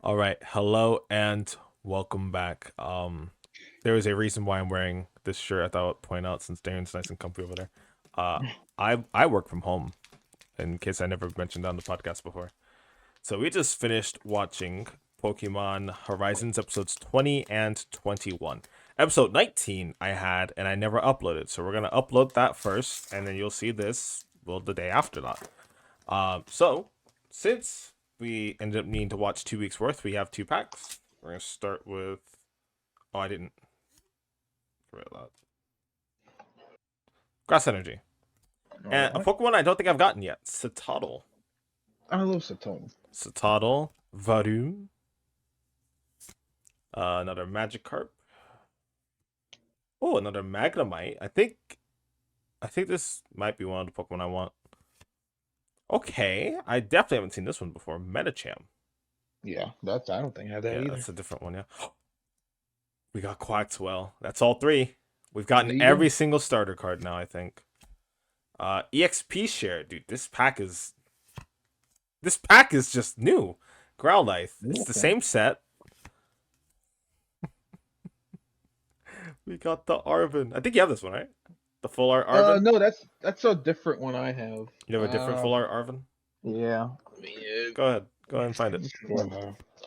All right, hello and welcome back. There is a reason why I'm wearing this shirt. I thought I'd point out since Darren's nice and comfy over there. Uh, I work from home. In case I never mentioned on the podcast before. So we just finished watching Pokemon Horizons episodes 20 and 21. Episode 19 I had and I never uploaded. So we're gonna upload that first, and then you'll see this the day after that. So since we ended up needing to watch 2 weeks worth, we have 2 packs. We're gonna start with. Oh, I didn't. Forget that. Grass Energy. And a Alright. Pokemon I don't think I've gotten yet. Citadel. I love Satone. Citadel. Varoom. Another Magikarp. Oh, another Magnemite. I think this might be one of the Pokemon I want. Okay, I definitely haven't seen this one before. Metacham. Yeah, that's. I don't think I have that Yeah, either. that's a different one. Yeah. We got Quaxwell. That's all three. We've gotten There you every go. single starter card now, I think. EXP share, dude. This pack is just new. Growlithe. It's the Okay. same set. We got the Arven. I think you have this one, right? The full art Arven. No, that's a different one I have. You have a different full art Arven. Yeah. Go ahead. Go ahead and find it.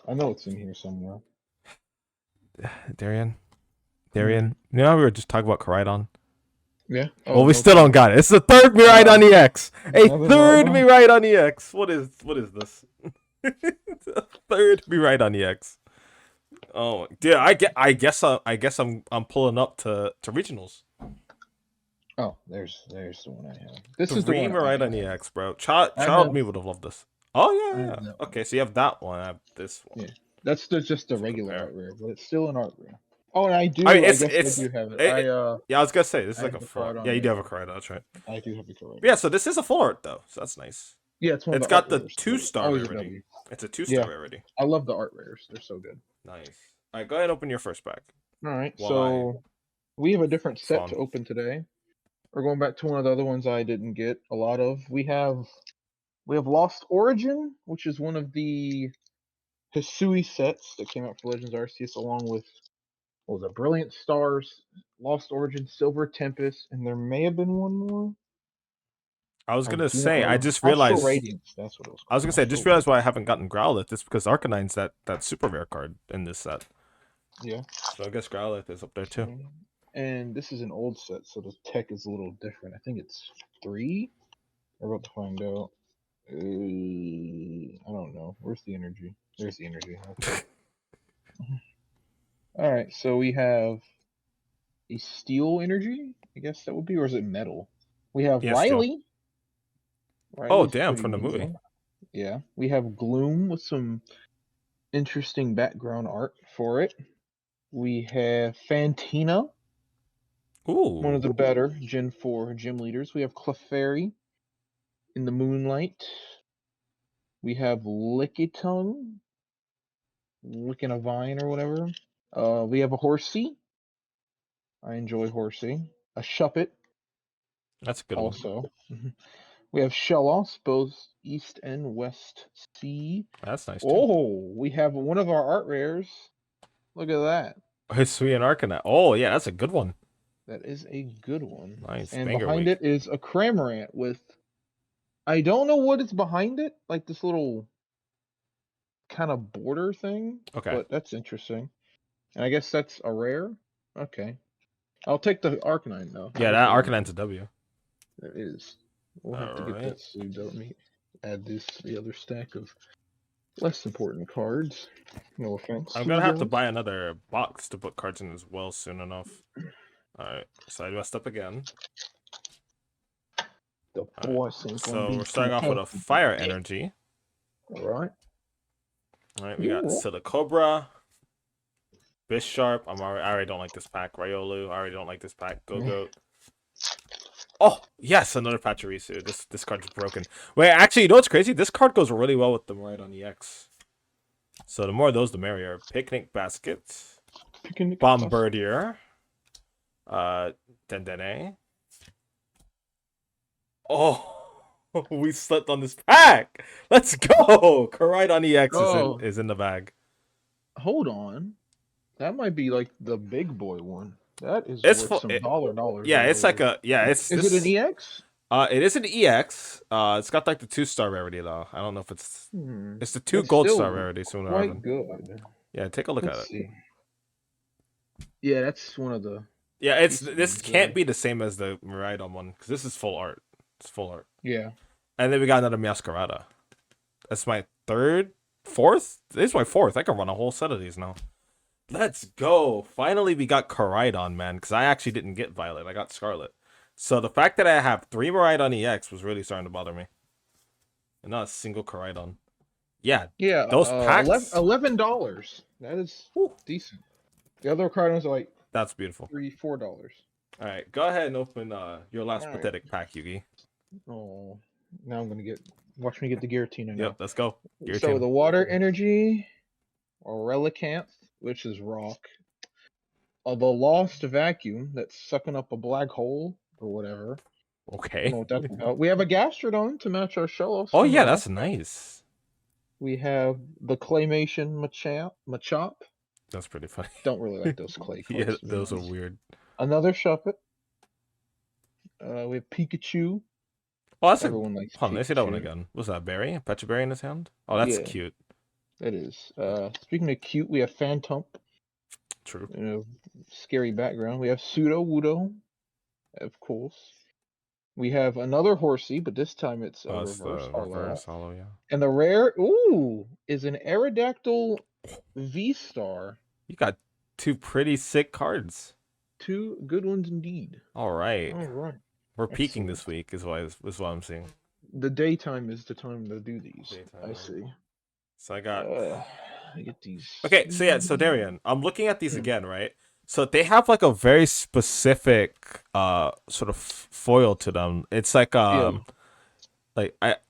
I know it's in here somewhere. Darian. You know how we were just talking about Koraidon? Yeah. Well, we still don't got it. It's the third Miraidon EX. A Another third Miraidon? Miraidon EX. What is this? It's a third Miraidon EX. Oh, dude, I guess I'm pulling up to regionals. Oh, there's the one I have. This is the Three one I Miraidon have. EX, bro. Child have- me would have loved this. Oh I yeah, have yeah. that one. Okay, so you have that one. I have this one. Yeah. That's just a Let's regular compare. art rare, but it's still an art rare. Oh, and I do. I mean, I it's guess I do have it. yeah. I was gonna say this is I like have a the full. Koraidon Yeah, you do have a version. Koraidon. That's right. I do have the Koraidon. But yeah, so this is a full art though, so that's nice. Yeah, it's one of It's the art got the rares. 2-star Always a rarity. W. It's a 2-star Yeah. rarity. I love the art rares. They're so good. Nice. All right, go ahead and open your first pack. All right, While so we have a different set Fun. to open today. We're going back to one of the other ones I didn't get a lot of. We have Lost Origin, which is one of the Hisui sets that came out for Legends Arceus, along with what was it, Brilliant Stars, Lost Origin, Silver Tempest, and there may have been one more. I was I gonna do not say, I remember. just Astral realized. Radiance, that's what it was I was called. gonna say, I just Astral realized why I haven't gotten Growlithe. It's because Arcanine's that super rare card in this set. Yeah. So I guess Growlithe is up there too. And this is an old set, so the tech is a little different. I think it's 3. We're about to find out. I don't know. Where's the energy? There's the energy. Okay. All right, so we have a steel energy. I guess that would be, or is it metal? We have Yeah, steel. Riley. Oh, Riley's damn, pretty from the movie. decent. Yeah, we have Gloom with some interesting background art for it. We have Fantina, one of Ooh. the better Gen 4 gym leaders. We have Clefairy in the Moonlight. We have Lickitung, licking a vine or whatever. We have a Horsey. I enjoy Horsey. A Shuppet That's a good one. also. We have Shellos, both East and West Sea. That's nice too. Oh, we have one of our art rares. Look at that. Hisui and Arcanine. Oh yeah, that's a good one. That is a good one. Nice. And Banger behind week. it is a Cramorant with, I don't know what is behind it, like this little kind of border thing. Okay. But that's interesting. And I guess that's a rare. Okay. I'll take the Arcanine though. Yeah, that Arcanine's a W. There is. We'll have to get that soon. Don't me add this to the other stack of less important cards. No offense. I'm gonna have to buy another box to put cards in as well soon enough. Alright, so I messed up again. The boss ain't gonna So be we're starting too off with a happy. fire energy. Alright. Alright, we got Silicobra, Bisharp. I already don't like this pack. Riolu. I already don't like this pack. Go-Goat. Oh, yes, another Pachirisu. This card's broken. Wait, actually, you know what's crazy? This card goes really well with the Miraidon EX. So the more of those, the merrier. Picnic Basket. Bombardier. Dendene. Oh, we slept on this pack. Let's go. Koraidon EX is in the bag. Hold on. That might be like the big boy one. That is It's worth full. some dollars, I Yeah, it's like believe. a yeah. It's Is it an this. EX? It is an EX. It's got like the 2-star rarity though. I don't know if it's Hmm. it's the two That's gold star still rarity. Sooner or quite even. good. Yeah, take a look at Let's it. see. Yeah, that's one of the Yeah, it's decent this ones can't there. be the same as the Miraidon one because this is full art. It's full art. Yeah. And then we got another Masquerada. That's my third, fourth. This is my fourth. I can run a whole set of these now. Let's go. Finally, we got Koraidon, man, because I actually didn't get Violet. I got Scarlet. So the fact that I have 3 Miraidon EX was really starting to bother me. And not a single Koraidon. Yeah, Yeah, those packs. $11. That is Whew, decent. The other cards are like that's beautiful. $4. All right, go ahead and open your last Alright. pathetic pack, Yugi. Oh, now I'm gonna watch me get the Giratina Yep, now. let's go. So Giratina. the water energy, or Relicanth, which is rock. The lost vacuum that's sucking up a black hole or whatever. I don't Okay. know what that's about. We have a Gastrodon to match our show Oh from the yeah, last that's pack. nice. We have the Claymation Machop. That's pretty funny. Don't really like those clay Yeah, cards, to be those are honest. weird. Another Shuppet. We have Pikachu. Oh, that's a. Everyone likes Hold on, let me see that one Pikachu. again. What's that, berry? A Pecha berry in his hand? Oh, that's Yeah, cute. it is. Speaking of cute, we have Phantump True. in a scary background. We have Pseudo Wudo, of course. We have another Horsey, but this time it's a Oh, it's reverse the hollow. reverse hollow, yeah. And the rare, is an Aerodactyl V-Star. You got 2 pretty sick cards. Two good ones indeed. All right. All right. We're peaking Excellent. this week, is what I'm seeing. The daytime is the time to do these. Daytime, I yeah. see. So I got. I get these. Okay, so yeah, so Darian, I'm looking at these Mm, again, right? So they have like a very specific sort of foil to them. It's yeah. like I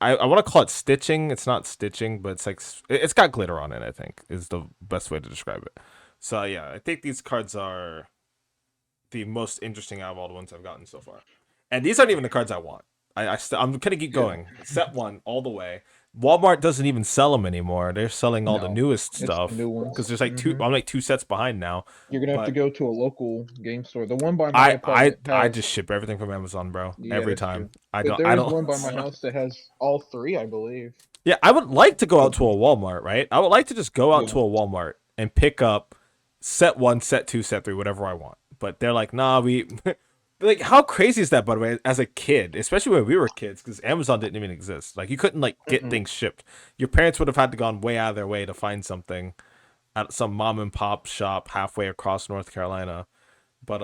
want to call it stitching. It's not stitching, but it's like it's got glitter on it. I think is the best way to describe it. So yeah, I think these cards are the most interesting out of all the ones I've gotten so far. And these aren't even the cards I want. I'm gonna keep Yeah. going. Set one all the way. Walmart doesn't even sell them anymore. They're selling all the No. newest It's the stuff new because ones. there's like two. I'm like 2 sets behind now. You're gonna have to But go to a local game store. The one by my I I apartment I has. just ship everything from Amazon, bro. Yeah, Every that's time. true. But I there is don't. one by my house that has all three, I believe. Yeah, I would like to go out to a Walmart, right? I would like to just go out Yeah. to a Walmart and pick up set 1, set 2, set 3, whatever I want. But they're like, nah, we like how crazy is that, by the way, as a kid, especially when we were kids, because Amazon didn't even exist. Like you couldn't like get Mm-mm. things shipped. Your parents would have had to gone way out of their way to find something at some mom and pop shop halfway across North Carolina. But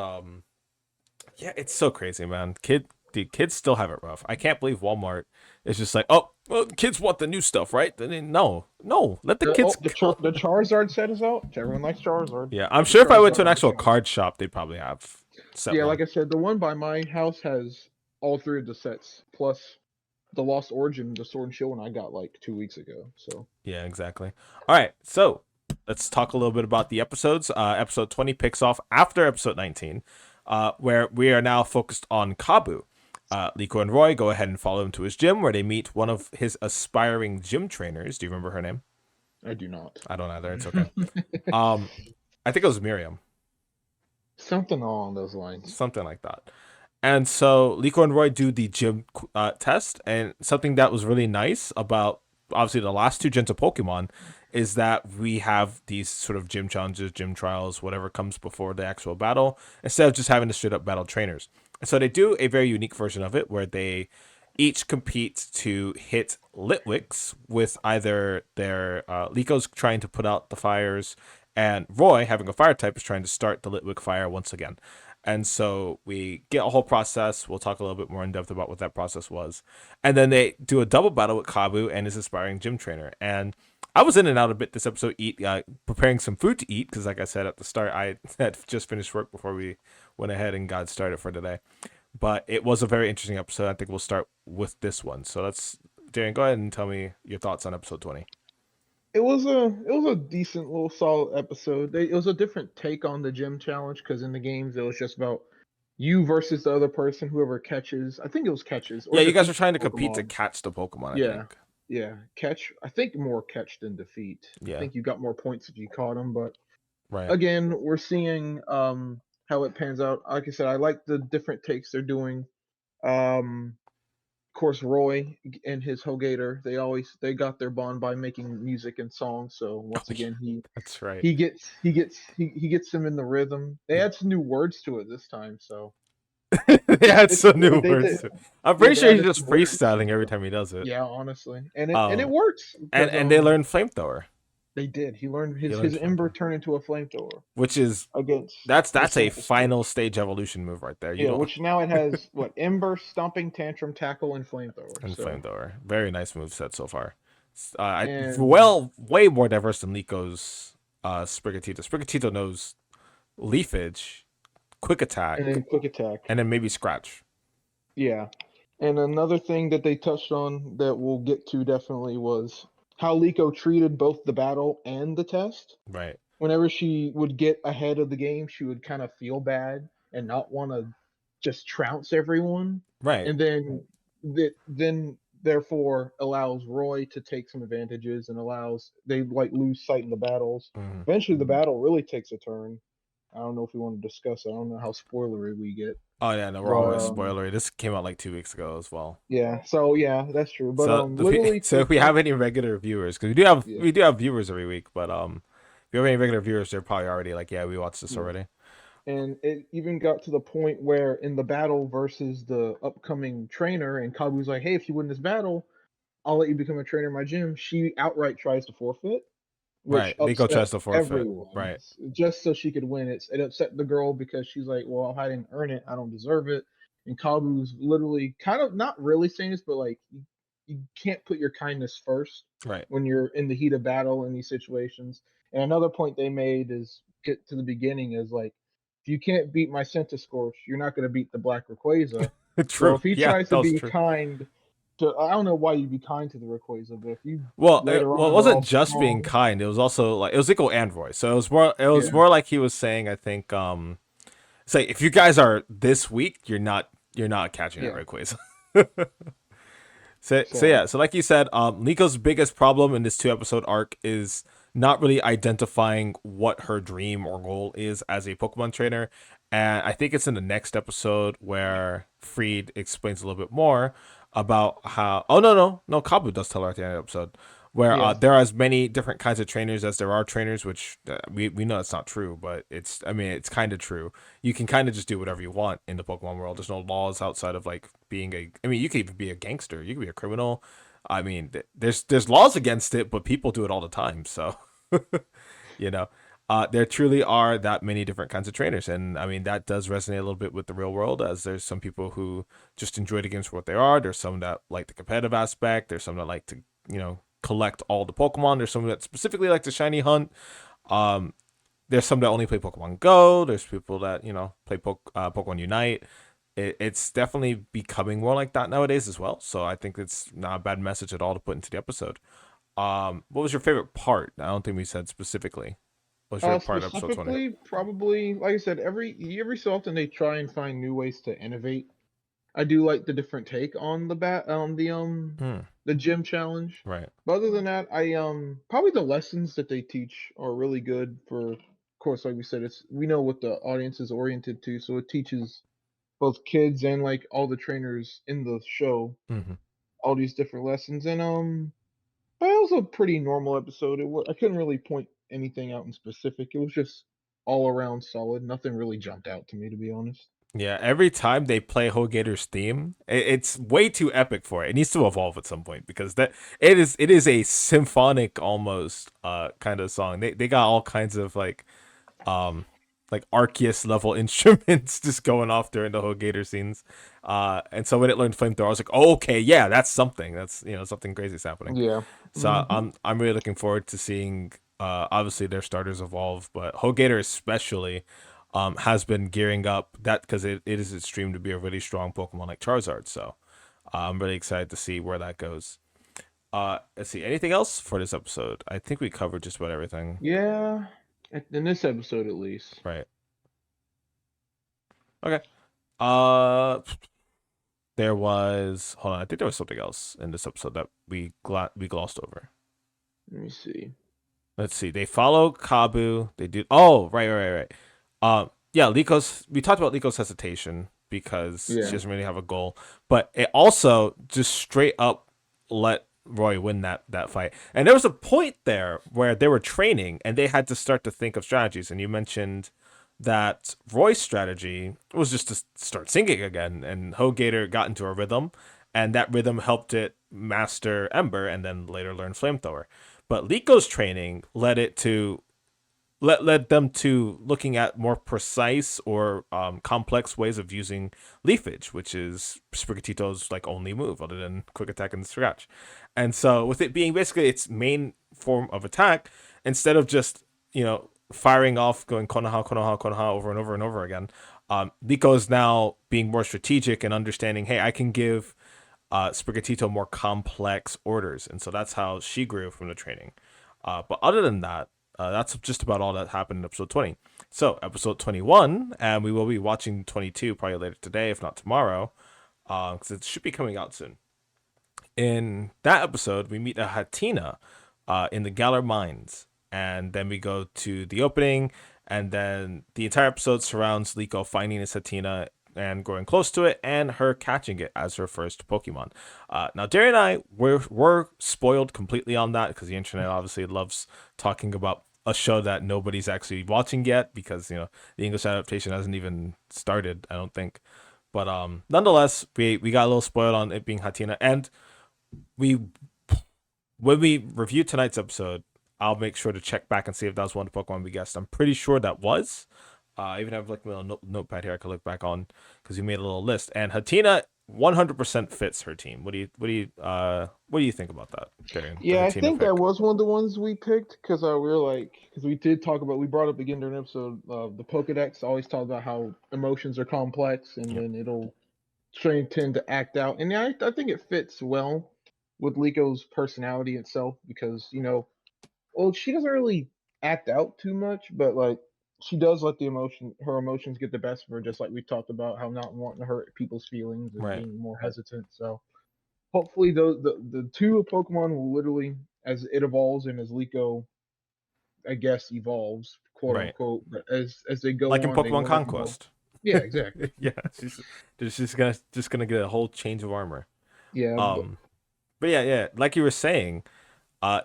yeah, it's so crazy, man. Kids still have it rough. I can't believe Walmart is just like, oh, well, kids want the new stuff, right? Then no, let the kids go. The Charizard set is out. Everyone likes Charizard. Yeah, I'm The sure if I went to Charizard an on the actual shelf. card shop, they'd probably have set Yeah, one. like I said, the one by my house has all three of the sets, plus the Lost Origin, the Sword and Shield one I got like 2 weeks ago. So Yeah, exactly. All right, so let's talk a little bit about the episodes. Episode 20 picks off after episode 19, where we are now focused on Kabu. Liko and Roy go ahead and follow him to his gym, where they meet one of his aspiring gym trainers. Do you remember her name? I do not. I don't either. It's okay. Um, I think it was Miriam, Something along those lines. something like that. And so Liko and Roy do the gym test, and something that was really nice about obviously the last 2 gens of Pokemon is that we have these sort of gym challenges, gym trials, whatever comes before the actual battle, instead of just having the straight up battle trainers. And so they do a very unique version of it where they each compete to hit Litwicks with either their Liko's trying to put out the fires, and Roy, having a fire type, is trying to start the Litwick fire once again. And so we get a whole process. We'll talk a little bit more in depth about what that process was. And then they do a double battle with Kabu and his aspiring gym trainer. And I was in and out a bit this episode, preparing some food to eat, because like I said at the start, I had just finished work before we went ahead and got started for today. But it was a very interesting episode. I think we'll start with this one. So let's, Darren, go ahead and tell me your thoughts on episode 20. It was a decent little solid episode. It was a different take on the gym challenge because in the games it was just about you versus the other person, whoever catches. I think it was catches or Yeah, you guys are defeats trying to the compete to Pokemon. catch the Pokemon, I Yeah, think. Yeah, catch. I think more catch than defeat. I Yeah, think you got more points if you caught him, but right. again, we're seeing how it pans out. Like I said, I like the different takes they're doing. Of course, Roy and his Hogator, they got their bond by making music and songs. So Oh once yeah, again, that's right. he gets them in the rhythm. They add some new words to it this time, so They add it's some new they words did. to it. I'm Yeah, pretty they sure he's added just some words to freestyling it. every So time he does it. yeah, honestly, and it Um, works and because they learned flamethrower. they did. He learned He his learned Ember flamethrower, turned into a flamethrower which is against the that's a Santa final Scorch. stage evolution move right there. You Yeah, don't which now it has what Ember, Stomping Tantrum, Tackle, and Flamethrower. and So flamethrower. Very nice move set so far. and Way more diverse than Nico's Sprigatito. Sprigatito knows leafage, quick and attack, then Quick Attack. and then maybe scratch. Yeah. And another thing that they touched on that we'll get to definitely was how Liko treated both the battle and the test. Right. Whenever she would get ahead of the game, she would kind of feel bad and not want to just trounce everyone. Right. And then therefore allows Roy to take some advantages and allows they like lose sight in the battles. Mhm. Eventually the battle really takes a turn. I don't know if we want to discuss it. I don't know how spoilery we get. Oh yeah, no, we're But always spoilery. This came out like 2 weeks ago as well. yeah, so yeah, that's true. But So literally so if we taking have any regular viewers, because yeah, we do have viewers every week, but if you have any regular viewers, they're probably already like, yeah, we watched this yeah. already. And it even got to the point where in the battle versus the upcoming trainer, and Kabu's like, "Hey, if you win this battle, I'll let you become a trainer in my gym." She outright tries to forfeit, which Right. Nico upset tries to forfeit. everyone Right. just so she could win. It upset the girl because she's like, "Well, I didn't earn it. I don't deserve it." And Kabu's literally kind of not really saying this, but like, you can't put your kindness first Right. when you're in the heat of battle in these situations. And another point they made is get to the beginning is like, if you can't beat my Scorch, you're not going to beat the Black Rayquaza. So True. if he Yeah, tries that to was be true. kind to, I don't know why you'd be kind to the Rayquaza, but if you later Well, it on are all wasn't just being strong, kind. It was also like it was Nico and Roy. So it was yeah, more like he was saying, I think, say if you guys are this weak, you're not catching that yeah. right quiz. So So yeah, so like you said, Nico's biggest problem in this 2 episode arc is not really identifying what her dream or goal is as a Pokemon trainer. And I think it's in the next episode where Freed explains a little bit more about how no, Kabu does tell her at the end of the episode where yeah, there are as many different kinds of trainers as there are trainers, which we know it's not true, but it's kind of true. You can kind of just do whatever you want in the Pokemon world. There's no laws outside of like being a. I mean, you could even be a gangster. You could be a criminal. I mean, there's laws against it, but people do it all the time. So, you know, there truly are that many different kinds of trainers, and I mean that does resonate a little bit with the real world. As there's some people who just enjoy the games for what they are. There's some that like the competitive aspect. There's some that like to collect all the Pokemon. There's some that specifically like to shiny hunt. Um, there's some that only play Pokemon Go. There's people that play Pokemon Unite. It's definitely becoming more like that nowadays as well. So I think it's not a bad message at all to put into the episode. What was your favorite part? I don't think we said specifically. What was your favorite part of episode 20? specifically, probably like I said, every so often they try and find new ways to innovate. I do like the different take on Hmm. the gym challenge. Right. But other than that, I probably the lessons that they teach are really good for. Of course, like we said, it's we know what the audience is oriented to, so it teaches both kids and like all the trainers in the show Hmm. all these different lessons. And but it was a pretty normal episode. I couldn't really point anything out in specific. It was just all around solid. Nothing really jumped out to me, to be honest. Yeah. Every time they play Hogator's theme, it's way too epic for it. It needs to evolve at some point because that it is a symphonic almost kind of song. They got all kinds of um Arceus level instruments just going off during the whole Gator scenes. And so when it learned flamethrower, I was like, oh, okay, yeah, that's something. That's something crazy is happening. Yeah. So Hmm. I'm really looking forward to seeing obviously their starters evolve, but Hogator especially has been gearing up that because it is its stream to be a really strong Pokemon like Charizard. So I'm really excited to see where that goes. Let's see. Anything else for this episode? I think we covered just about everything. Yeah. In this episode, at least. Right. Okay. Uh, there was hold on, I think there was something else in this episode that we glossed over. Let me see. Let's see. They follow Kabu. They do. Oh, right. Yeah. Liko's. We talked about Liko's hesitation because she Yeah. doesn't really have a goal, but it also just straight up let Roy win that fight. And there was a point there where they were training and they had to start to think of strategies. And you mentioned that Roy's strategy was just to start singing again, and Hogator got into a rhythm, and that rhythm helped it master Ember and then later learn Flamethrower. But Liko's training led them to looking at more precise or complex ways of using leafage, which is Sprigatito's like only move other than quick attack and scratch. And so with it being basically its main form of attack, instead of just firing off, going Konoha Konoha Konoha over and over and over again, Liko is now being more strategic and understanding. Hey, I can give Sprigatito more complex orders, and so that's how she grew from the training. But other than that, that's just about all that happened in episode 20. So episode 21, and we will be watching 22 probably later today, if not tomorrow, because it should be coming out soon. In that episode, we meet a Hatina in the Galar Mines, and then we go to the opening, and then the entire episode surrounds Liko finding his Hatina and growing close to it, and her catching it as her first Pokemon. Now, Derry and I were spoiled completely on that because the internet obviously loves talking about a show that nobody's actually watching yet because the English adaptation hasn't even started, I don't think. But nonetheless, we got a little spoiled on it being Hatina, and we when we review tonight's episode, I'll make sure to check back and see if that was one of the Pokemon we guessed. I'm pretty sure that was. I even have like a little notepad here I could look back on because we made a little list. And Hatina 100% fits her team. What do you think about that, Darren? The Yeah, I Hatina think that pick. was one of the ones we picked because we were like, because we did talk about, we brought up again during an episode of the Pokedex. Always talk about how emotions are complex and Yep. then it'll tend to act out. And yeah, I think it fits well with Liko's personality itself because, well, she doesn't really act out too much, but like she does let her emotions get the best of her, just like we talked about how not wanting to hurt people's feelings and Right. being more hesitant. So hopefully the two Pokemon will literally, as it evolves and as Liko, I guess, evolves, quote Right. unquote, but as they go Like in on, they Pokemon want to evolve. Conquest. Yeah, exactly. Yeah, she's just gonna get a whole change of armor. Yeah, but Um, but yeah, like you were saying, uh,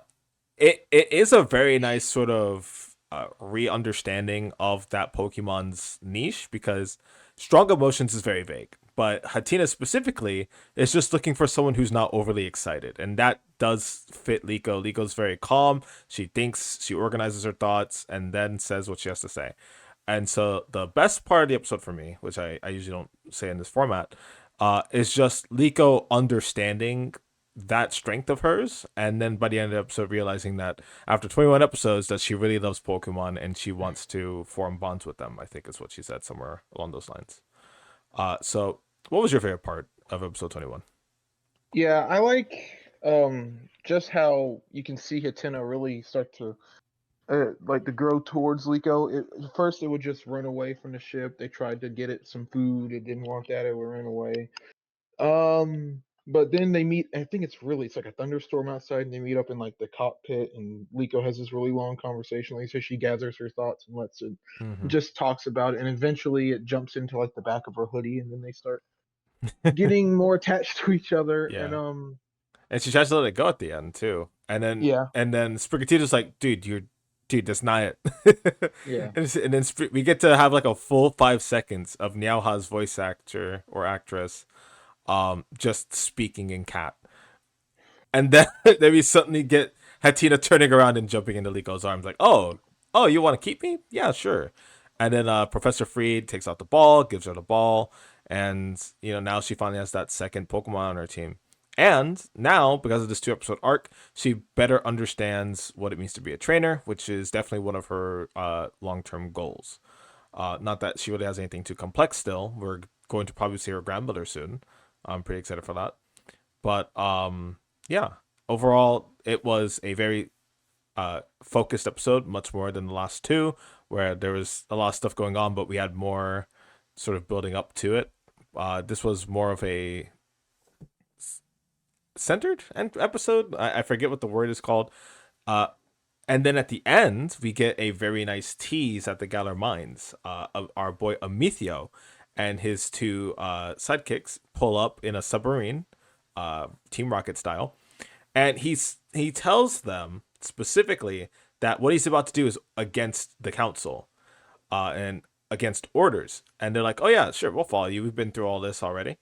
it is a very nice sort of re-understanding of that Pokemon's niche because strong emotions is very vague, but Hatina specifically is just looking for someone who's not overly excited, and that does fit Liko. Liko's very calm. She thinks, she organizes her thoughts, and then says what she has to say. And so the best part of the episode for me, which I usually don't say in this format, is just Liko understanding that strength of hers, and then by the end of the episode realizing that after 21 episodes that she really loves Pokemon and she wants to form bonds with them. I think is what she said somewhere along those lines. So what was your favorite part of episode 21? yeah, I like just how you can see Hatenna really start to like to grow towards Liko. At first, it would just run away from the ship. They tried to get it some food. It didn't want that. It would run away. But then they meet. I think it's like a thunderstorm outside, and they meet up in like the cockpit. And Liko has this really long conversation. Like, so she gathers her thoughts and lets it, Mm-hmm. just talks about it. And eventually, it jumps into like the back of her hoodie, and then they start getting more attached to each other. And Yeah, and she tries to let it go at the end too, yeah, and then Sprigatito's like, dude, that's not it. yeah. And then we get to have like a full 5 seconds of Niaoha's voice actor or actress just speaking in cat. And then then we suddenly get Hatina turning around and jumping into Liko's arms like, oh, you want to keep me? Yeah, sure. And then Professor Freed takes out the ball, gives her the ball, and now she finally has that second Pokemon on her team. And now, because of this 2 episode arc, she better understands what it means to be a trainer, which is definitely one of her long term goals. Not that she really has anything too complex still. We're going to probably see her grandmother soon. I'm pretty excited for that. But yeah, overall, it was a very focused episode, much more than the last two, where there was a lot of stuff going on, but we had more sort of building up to it. This was more of a centered episode. I forget what the word is called. Uh, and then at the end, we get a very nice tease at the Galar Mines. Of our boy Amithio and his two sidekicks pull up in a submarine, Team Rocket style, and he tells them specifically that what he's about to do is against the council, and against orders. And they're like, "Oh yeah, sure, we'll follow you. We've been through all this already."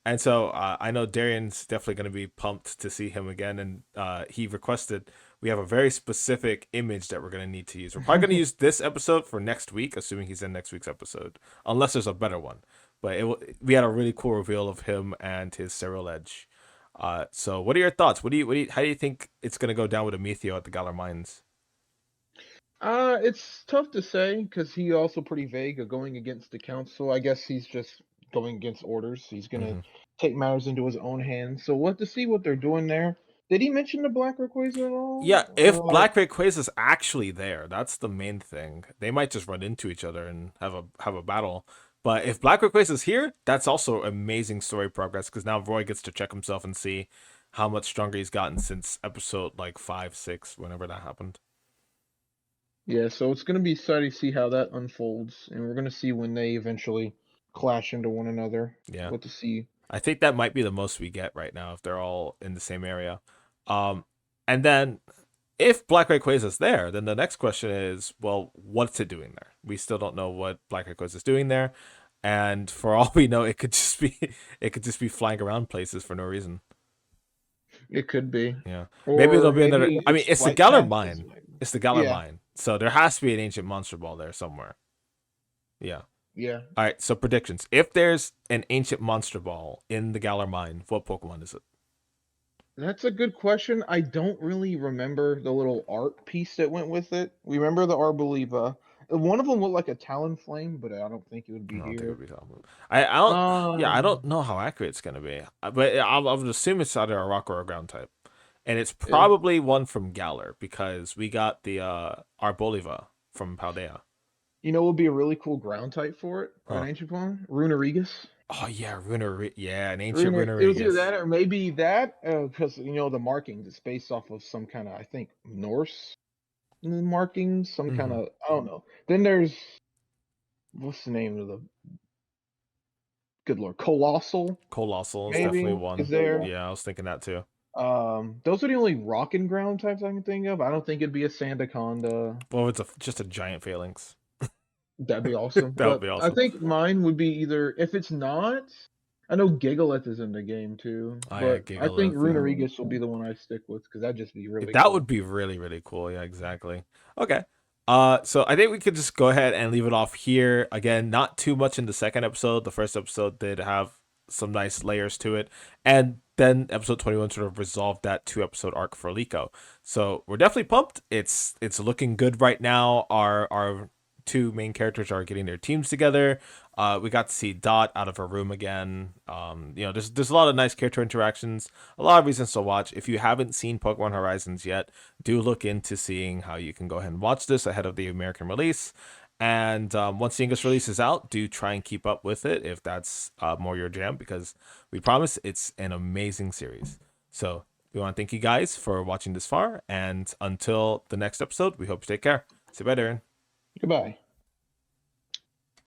And so I know Darian's definitely going to be pumped to see him again, and he requested we have a very specific image that we're going to need to use. We're probably going to use this episode for next week, assuming he's in next week's episode, unless there's a better one. But we had a really cool reveal of him and his Cyril Edge. So what are your thoughts? How do you think it's going to go down with Amethio at the Galar Mines? It's tough to say because he also pretty vague of going against the council. I guess he's just going against orders. He's gonna Mm-hmm. take matters into his own hands. So we'll have to see what they're doing there. Did he mention the Black Rayquaza at Yeah, all? if Black Rayquaza is actually there, that's the main thing. They might just run into each other and have a battle. But if Black Rayquaza is here, that's also amazing story progress because now Roy gets to check himself and see how much stronger he's gotten since episode like 5, 6, whenever that happened. Yeah, so it's gonna be exciting to see how that unfolds, and we're gonna see when they eventually clash into one another. Yeah, We'll have to see. I think that might be the most we get right now if they're all in the same area. Um, and then if Black Rayquaza is there, then the next question is, well, what's it doing there? We still don't know what Black Rayquaza is doing there, and for all we know, it could just be flying around places for no reason. It could be, Yeah, maybe there'll or be another. maybe I mean, its it's the flight Galar path is Mine. like, It's the Galar yeah, Mine, so there has to be an ancient monster ball there somewhere. Yeah. yeah. All right. So predictions: if there's an ancient monster ball in the Galar Mine, what Pokemon is it? That's a good question. I don't really remember the little art piece that went with it. We remember the Arboliva. One of them looked like a Talonflame, but I don't think it would I be don't think it here. would be Talonflame. I don't. Yeah, I don't Um, know how accurate it's gonna be, but I would assume it's either a rock or a ground type, and it's it, probably one from Galar because we got the Arboliva from Paldea. what would be a really cool ground type for it? An Huh. ancient one? Runerigus? Oh yeah, yeah, an ancient Runer, it was either Runerigus. that or maybe that, because the markings, it's based off of some kind of, I think, Norse markings, some kind Mm-hmm. of, I don't know. Then there's, what's the name of the, good lord, Colossal, Colossal is definitely maybe, is one. there. Yeah, I was thinking that too. Those are the only rock and ground types I can think of. I don't think it'd be a Sandaconda. Well, it's just a giant phalanx. That'd be awesome. That would But be I awesome. think mine would be either, if it's not, I know Gigalith is in the game too, Oh yeah, but I think Gigalith. Yeah. Runerigus will be the one I stick with because that'd just be really That would cool. be really, really cool. Yeah, exactly. Okay. So I think we could just go ahead and leave it off here. Again, not too much in the second episode. The first episode did have some nice layers to it. And then episode 21 sort of resolved that 2 episode arc for Liko. So we're definitely pumped. It's looking good right now. Our two main characters are getting their teams together. We got to see Dot out of her room again. There's a lot of nice character interactions, a lot of reasons to watch. If you haven't seen Pokemon Horizons yet, do look into seeing how you can go ahead and watch this ahead of the American release. And once the English release is out, do try and keep up with it if that's more your jam, because we promise it's an amazing series. So we want to thank you guys for watching this far, and until the next episode, we hope you take care. Say bye, Darren. Goodbye.